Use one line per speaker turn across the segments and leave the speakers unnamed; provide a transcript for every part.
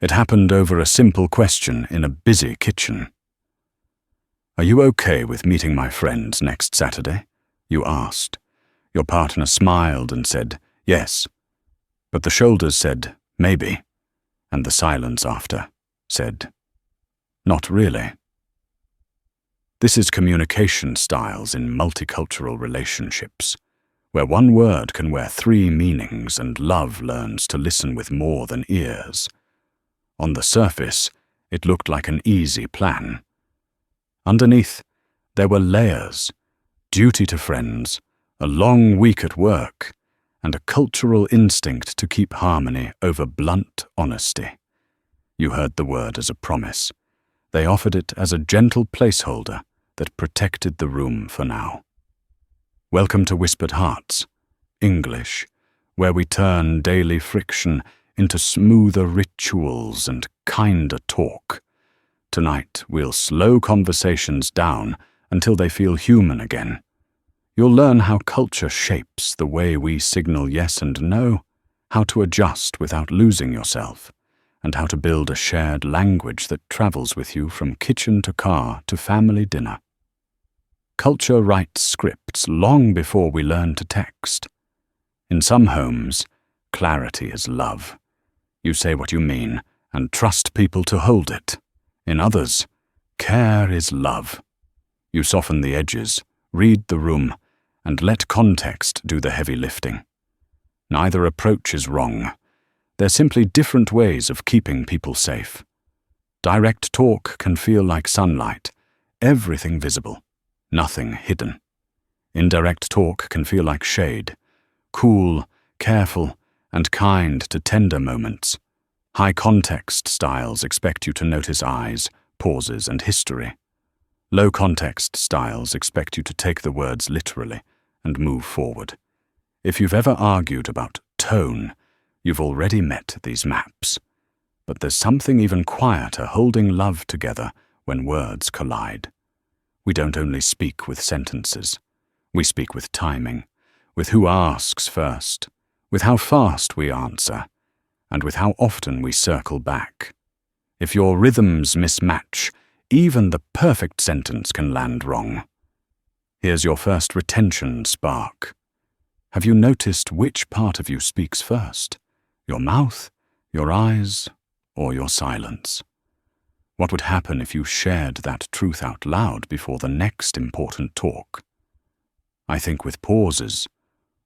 It happened over a simple question in a busy kitchen. "Are you okay with meeting my friends next Saturday?" you asked. Your partner smiled and said, "Yes." But the shoulders said, "Maybe," and the silence after said, "Not really." This is communication styles in multicultural relationships, where one word can wear three meanings and love learns to listen with more than ears. On the surface, it looked like an easy plan. Underneath, there were layers, duty to friends, a long week at work, and a cultural instinct to keep harmony over blunt honesty. You heard the word as a promise. They offered it as a gentle placeholder that protected the room for now. Welcome to Whispered Hearts, English, where we turn daily friction into smoother rituals and kinder talk. Tonight, we'll slow conversations down until they feel human again. You'll learn how culture shapes the way we signal yes and no, how to adjust without losing yourself, and how to build a shared language that travels with you from kitchen to car to family dinner. Culture writes scripts long before we learn to text. In some homes, clarity is love. You say what you mean and trust people to hold it. In others, care is love. You soften the edges, read the room, and let context do the heavy lifting. Neither approach is wrong. They're simply different ways of keeping people safe. Direct talk can feel like sunlight, everything visible, nothing hidden. Indirect talk can feel like shade, cool, careful, and kind to tender moments. High context styles expect you to notice eyes, pauses, and history. Low context styles expect you to take the words literally and move forward. If you've ever argued about tone, you've already met these maps. But there's something even quieter holding love together when words collide. We don't only speak with sentences. We speak with timing, with who asks first, with how fast we answer, and with how often we circle back. If your rhythms mismatch, even the perfect sentence can land wrong. Here's your first retention spark. Have you noticed which part of you speaks first? Your mouth, your eyes, or your silence? What would happen if you shared that truth out loud before the next important talk? I think with pauses,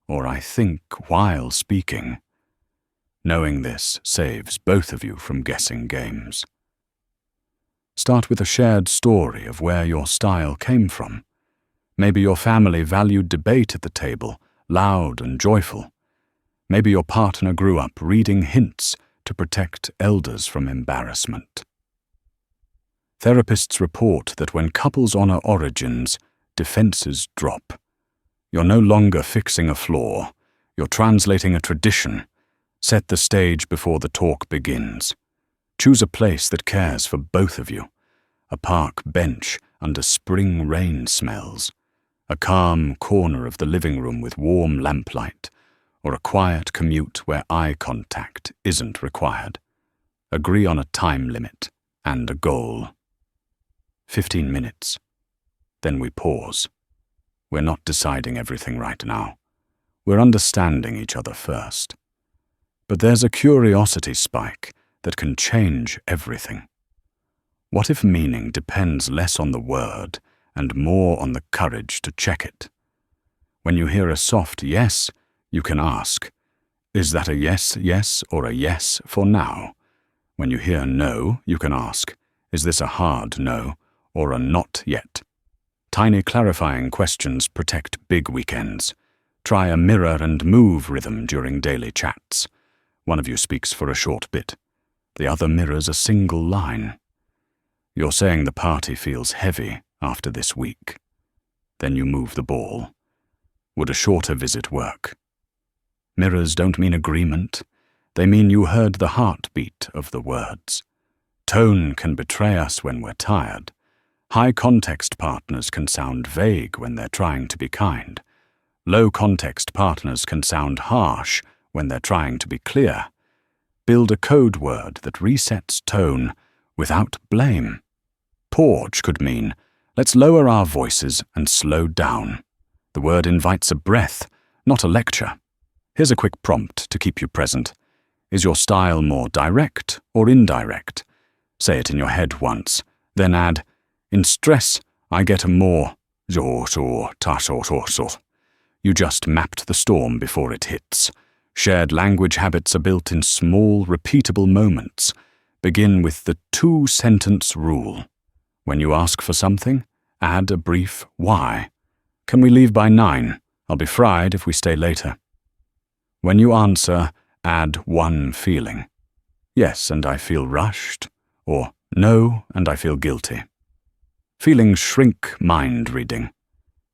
or I think while speaking. Knowing this saves both of you from guessing games. Start with a shared story of where your style came from. Maybe your family valued debate at the table, loud and joyful. Maybe your partner grew up reading hints to protect elders from embarrassment. Therapists report that when couples honor origins, defenses drop. You're no longer fixing a flaw. You're translating a tradition. Set the stage before the talk begins. Choose a place that cares for both of you. A park bench under spring rain smells. A calm corner of the living room with warm lamplight. Or a quiet commute where eye contact isn't required. Agree on a time limit and a goal. 15 minutes. Then we pause. We're not deciding everything right now. We're understanding each other first. But there's a curiosity spike that can change everything. What if meaning depends less on the word and more on the courage to check it? When you hear a soft yes, you can ask, is that a yes, yes, or a yes for now? When you hear no, you can ask, is this a hard no or a not yet? Tiny clarifying questions protect big weekends. Try a mirror and move rhythm during daily chats. One of you speaks for a short bit. The other mirrors a single line. You're saying the party feels heavy after this week. Then you move the ball. Would a shorter visit work? Mirrors don't mean agreement. They mean you heard the heartbeat of the words. Tone can betray us when we're tired. High-context partners can sound vague when they're trying to be kind. Low-context partners can sound harsh when they're trying to be clear. Build a code word that resets tone without blame. Porch could mean, let's lower our voices and slow down. The word invites a breath, not a lecture. Here's a quick prompt to keep you present. Is your style more direct or indirect? Say it in your head once, then add, in stress, I get a more You just mapped the storm before it hits. Shared language habits are built in small, repeatable moments. Begin with the 2-sentence rule. When you ask for something, add a brief why. Can we leave by 9? I'll be fried if we stay later. When you answer, add one feeling. Yes, and I feel rushed, or no, and I feel guilty. Feelings shrink mind reading,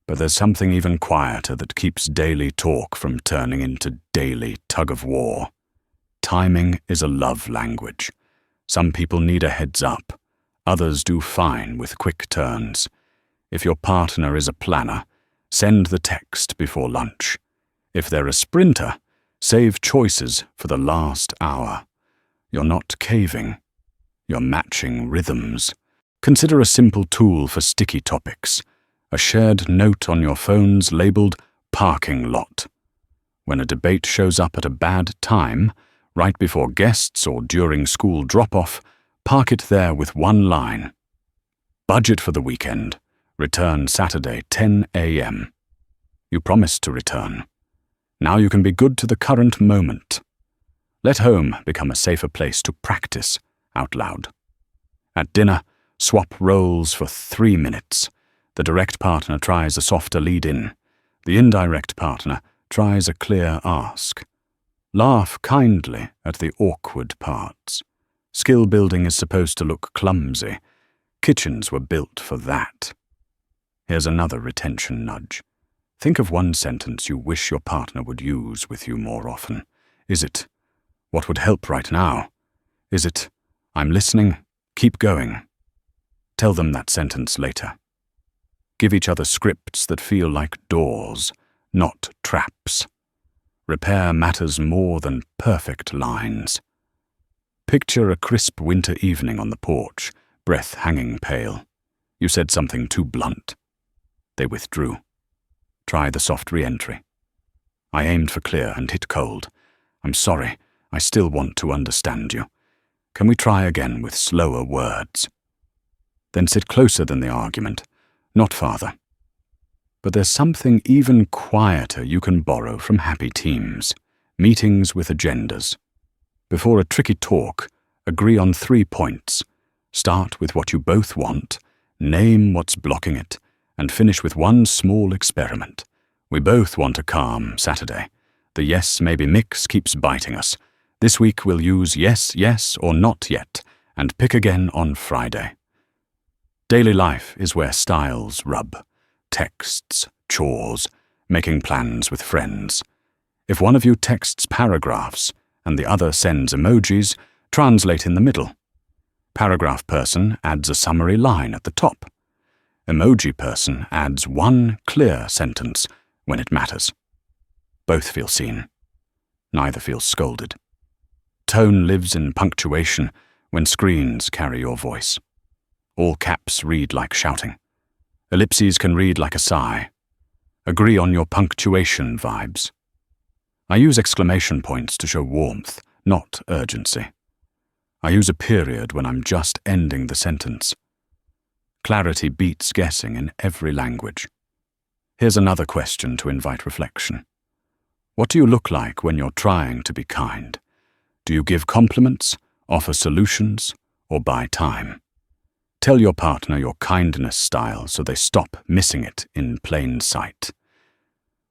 but there's something even quieter that keeps daily talk from turning into daily tug-of-war. Timing is a love language. Some people need a heads up. Others do fine with quick turns. If your partner is a planner, send the text before lunch. If they're a sprinter, save choices for the last hour. You're not caving. You're matching rhythms. Consider a simple tool for sticky topics. A shared note on your phones labeled parking lot. When a debate shows up at a bad time, right before guests or during school drop-off, park it there with one line. Budget for the weekend. Return Saturday 10 a.m. You promised to return. Now you can be good to the current moment. Let home become a safer place to practice out loud. At dinner, swap roles for 3 minutes. The direct partner tries a softer lead-in. The indirect partner tries a clear ask. Laugh kindly at the awkward parts. Skill building is supposed to look clumsy. Kitchens were built for that. Here's another retention nudge. Think of one sentence you wish your partner would use with you more often. Is it, what would help right now? Is it, I'm listening, keep going? Tell them that sentence later. Give each other scripts that feel like doors, not traps. Repair matters more than perfect lines. Picture a crisp winter evening on the porch, breath hanging pale. You said something too blunt. They withdrew. Try the soft re-entry. I aimed for clear and hit cold. I'm sorry, I still want to understand you. Can we try again with slower words? Then sit closer than the argument, not farther. But there's something even quieter you can borrow from happy teams. Meetings with agendas. Before a tricky talk, agree on 3 points. Start with what you both want, name what's blocking it, and finish with one small experiment. We both want a calm Saturday. The yes maybe mix keeps biting us. This week we'll use yes, yes, or not yet, and pick again on Friday. Daily life is where styles rub. Texts, chores, making plans with friends. If one of you texts paragraphs and the other sends emojis, translate in the middle. Paragraph person adds a summary line at the top. Emoji person adds one clear sentence when it matters. Both feel seen. Neither feels scolded. Tone lives in punctuation when screens carry your voice. All caps read like shouting. Ellipses can read like a sigh. Agree on your punctuation vibes. I use exclamation points to show warmth, not urgency. I use a period when I'm just ending the sentence. Clarity beats guessing in every language. Here's another question to invite reflection. What do you look like when you're trying to be kind? Do you give compliments, offer solutions, or buy time? Tell your partner your kindness style so they stop missing it in plain sight.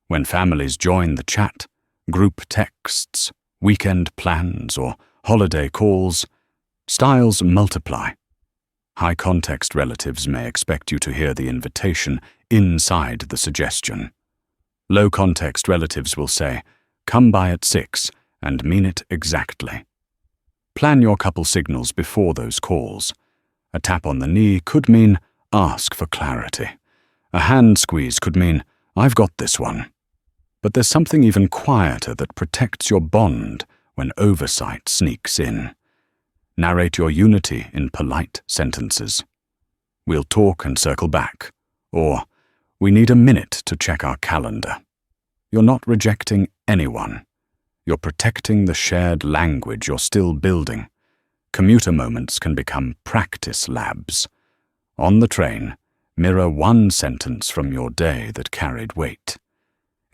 When families join the chat, group texts, weekend plans, or holiday calls, styles multiply. High-context relatives may expect you to hear the invitation inside the suggestion. Low-context relatives will say, "Come by at 6," and mean it exactly. Plan your couple signals before those calls. A tap on the knee could mean, "Ask for clarity." A hand squeeze could mean, "I've got this one." But there's something even quieter that protects your bond when oversight sneaks in. Narrate your unity in polite sentences. We'll talk and circle back. Or, we need a minute to check our calendar. You're not rejecting anyone. You're protecting the shared language you're still building. Commuter moments can become practice labs. On the train, mirror one sentence from your day that carried weight.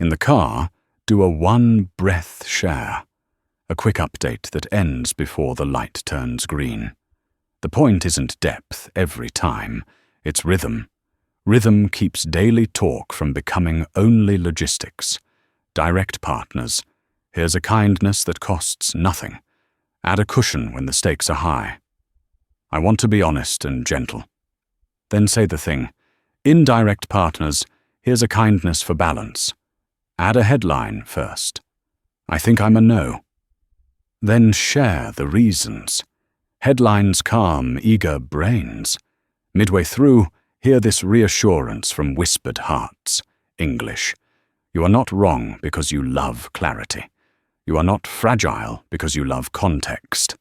In the car, do a one-breath share, a quick update that ends before the light turns green. The point isn't depth every time, it's rhythm. Rhythm keeps daily talk from becoming only logistics. Direct partners, here's a kindness that costs nothing. Add a cushion when the stakes are high. I want to be honest and gentle. Then say the thing. Indirect partners, here's a kindness for balance. Add a headline first. I think I'm a no. Then share the reasons. Headlines calm eager brains. Midway through, hear this reassurance from whispered hearts. English. You are not wrong because you love clarity. You are not fragile because you love context.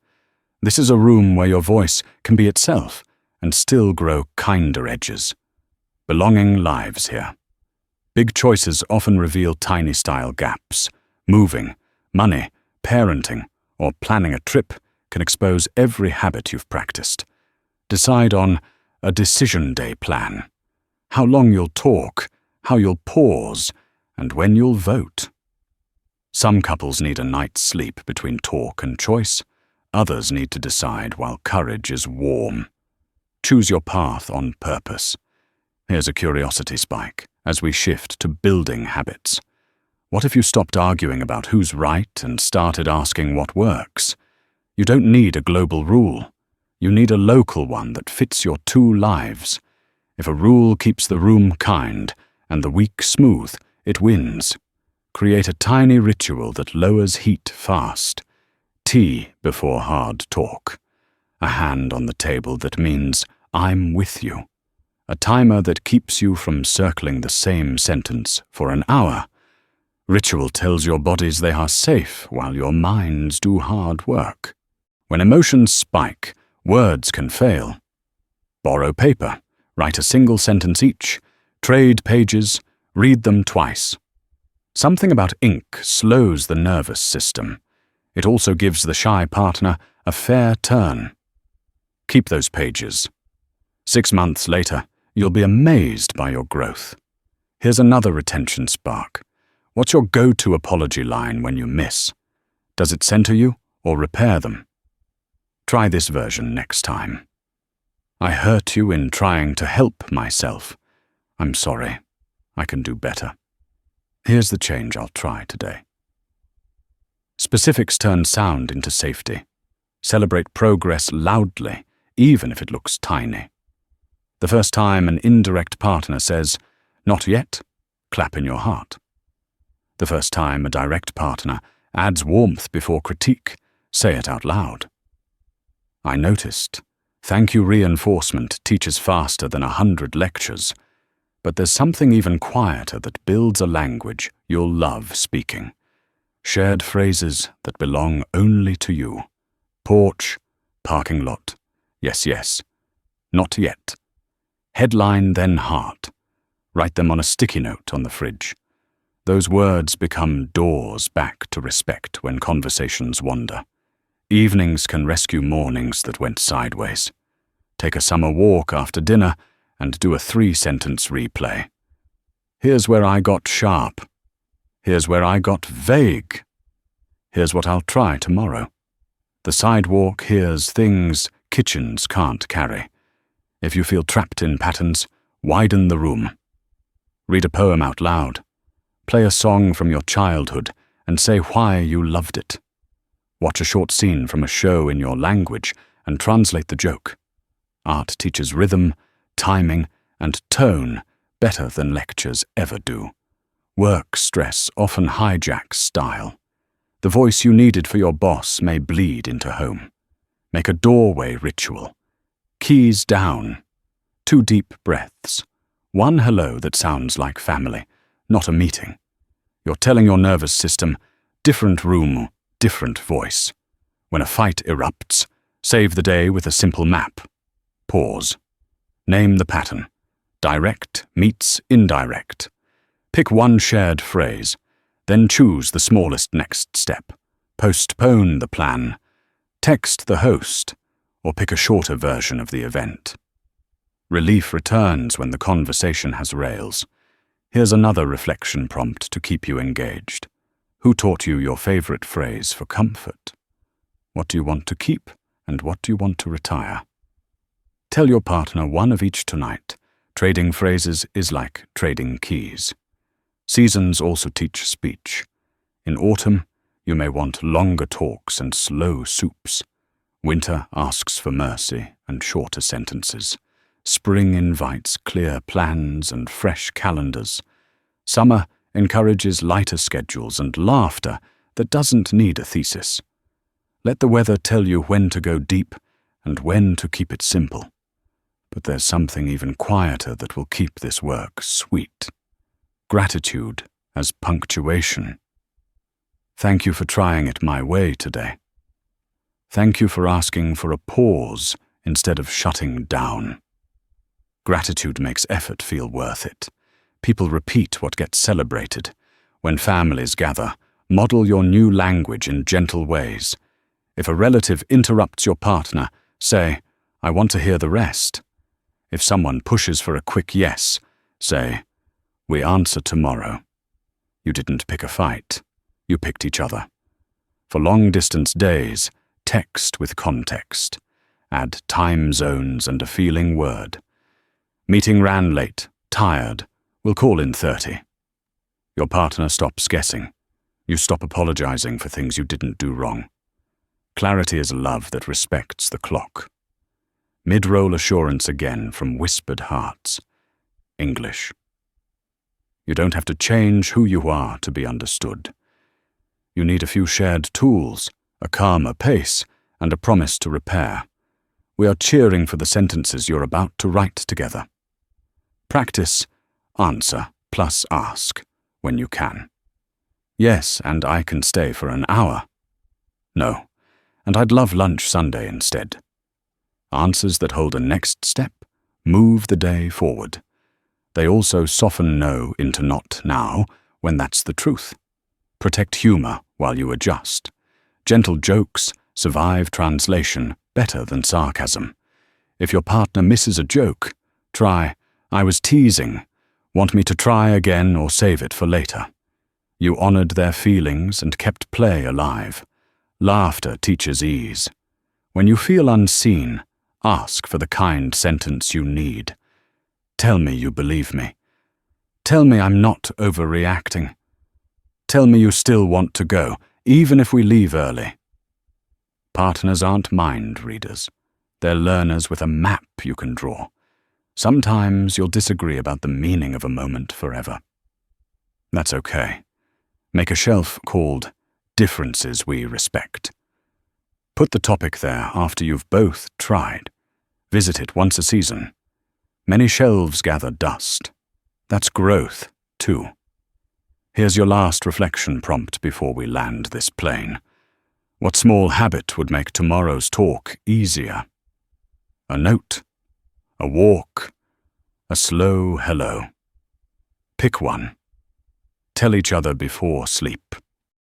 This is a room where your voice can be itself and still grow kinder edges. Belonging lives here. Big choices often reveal tiny style gaps. Moving, money, parenting, or planning a trip can expose every habit you've practiced. Decide on a decision day plan. How long you'll talk, how you'll pause, and when you'll vote. Some couples need a night's sleep between talk and choice. Others need to decide while courage is warm. Choose your path on purpose. Here's a curiosity spike as we shift to building habits. What if you stopped arguing about who's right and started asking what works? You don't need a global rule. You need a local one that fits your two lives. If a rule keeps the room kind and the week smooth, it wins. Create a tiny ritual that lowers heat fast. Tea before hard talk. A hand on the table that means I'm with you. A timer that keeps you from circling the same sentence for an hour. Ritual tells your bodies they are safe while your minds do hard work. When emotions spike, words can fail. Borrow paper, write a single sentence each, trade pages, read them twice. Something about ink slows the nervous system. It also gives the shy partner a fair turn. Keep those pages. 6 months later, you'll be amazed by your growth. Here's another retention spark. What's your go-to apology line when you miss? Does it center you or repair them? Try this version next time. I hurt you in trying to help myself. I'm sorry. I can do better. Here's the change I'll try today. Specifics turn sound into safety. Celebrate progress loudly, even if it looks tiny. The first time an indirect partner says, "Not yet," clap in your heart. The first time a direct partner adds warmth before critique, say it out loud. I noticed. Thank you reinforcement teaches faster than 100 lectures. But there's something even quieter that builds a language you'll love speaking. Shared phrases that belong only to you. Porch, parking lot, yes, yes, not yet. Headline, then heart. Write them on a sticky note on the fridge. Those words become doors back to respect when conversations wander. Evenings can rescue mornings that went sideways. Take a summer walk after dinner and do a 3-sentence replay. Here's where I got sharp. Here's where I got vague. Here's what I'll try tomorrow. The sidewalk hears things kitchens can't carry. If you feel trapped in patterns, widen the room. Read a poem out loud. Play a song from your childhood and say why you loved it. Watch a short scene from a show in your language and translate the joke. Art teaches rhythm, timing, and tone better than lectures ever do. Work stress often hijacks style. The voice you needed for your boss may bleed into home. Make a doorway ritual. Keys down. 2 deep breaths. 1 hello that sounds like family, not a meeting. You're telling your nervous system, different room, different voice. When a fight erupts, save the day with a simple map. Pause. Name the pattern. Direct meets indirect. Pick one shared phrase, then choose the smallest next step. Postpone the plan. Text the host, or pick a shorter version of the event. Relief returns when the conversation has rails. Here's another reflection prompt to keep you engaged. Who taught you your favorite phrase for comfort? What do you want to keep, and what do you want to retire? Tell your partner one of each tonight. Trading phrases is like trading keys. Seasons also teach speech. In autumn, you may want longer talks and slow soups. Winter asks for mercy and shorter sentences. Spring invites clear plans and fresh calendars. Summer encourages lighter schedules and laughter that doesn't need a thesis. Let the weather tell you when to go deep and when to keep it simple. But there's something even quieter that will keep this work sweet. Gratitude as punctuation. Thank you for trying it my way today. Thank you for asking for a pause instead of shutting down. Gratitude makes effort feel worth it. People repeat what gets celebrated. When families gather, model your new language in gentle ways. If a relative interrupts your partner, say, "I want to hear the rest." If someone pushes for a quick yes, say, "We answer tomorrow." You didn't pick a fight. You picked each other. For long-distance days, text with context. Add time zones and a feeling word. Meeting ran late, tired. We'll call in 30. Your partner stops guessing. You stop apologizing for things you didn't do wrong. Clarity is love that respects the clock. Mid-roll assurance again from whispered hearts. English. You don't have to change who you are to be understood. You need a few shared tools, a calmer pace, and a promise to repair. We are cheering for the sentences you're about to write together. Practice answer plus ask when you can. Yes, and I can stay for an hour. No, and I'd love lunch Sunday instead. Answers that hold a next step move the day forward. They also soften no into not now when that's the truth. Protect humor while you adjust. Gentle jokes survive translation better than sarcasm. If your partner misses a joke, try, "I was teasing. Want me to try again or save it for later?" You honored their feelings and kept play alive. Laughter teaches ease. When you feel unseen, ask for the kind sentence you need. Tell me you believe me. Tell me I'm not overreacting. Tell me you still want to go, even if we leave early. Partners aren't mind readers. They're learners with a map you can draw. Sometimes you'll disagree about the meaning of a moment forever. That's okay. Make a shelf called Differences We Respect. Put the topic there after you've both tried. Visit it once a season. Many shelves gather dust. That's growth, too. Here's your last reflection prompt before we land this plane. What small habit would make tomorrow's talk easier? A note, a walk, a slow hello. Pick one. Tell each other before sleep.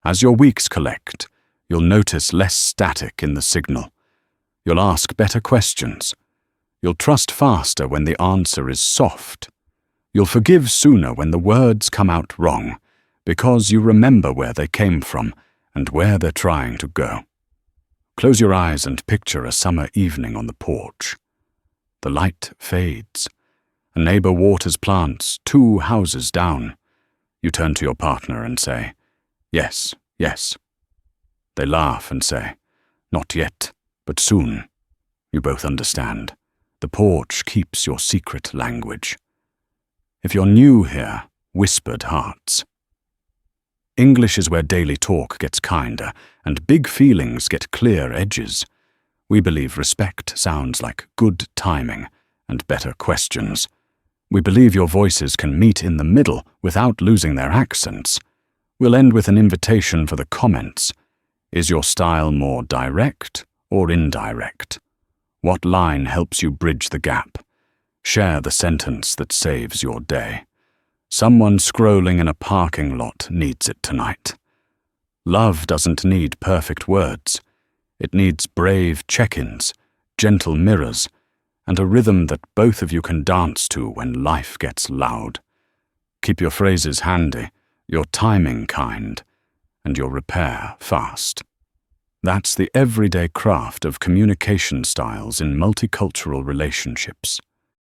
As your weeks collect, you'll notice less static in the signal. You'll ask better questions. You'll trust faster when the answer is soft. You'll forgive sooner when the words come out wrong, because you remember where they came from and where they're trying to go. Close your eyes and picture a summer evening on the porch. The light fades. A neighbor waters plants 2 houses down. You turn to your partner and say, "Yes, yes." They laugh and say, "Not yet, but soon." You both understand. The porch keeps your secret language. If you're new here, whispered hearts. English is where daily talk gets kinder and big feelings get clear edges. We believe respect sounds like good timing and better questions. We believe your voices can meet in the middle without losing their accents. We'll end with an invitation for the comments. Is your style more direct or indirect? What line helps you bridge the gap? Share the sentence that saves your day. Someone scrolling in a parking lot needs it tonight. Love doesn't need perfect words. It needs brave check-ins, gentle mirrors, and a rhythm that both of you can dance to when life gets loud. Keep your phrases handy, your timing kind, and your repair fast. That's the everyday craft of communication styles in multicultural relationships.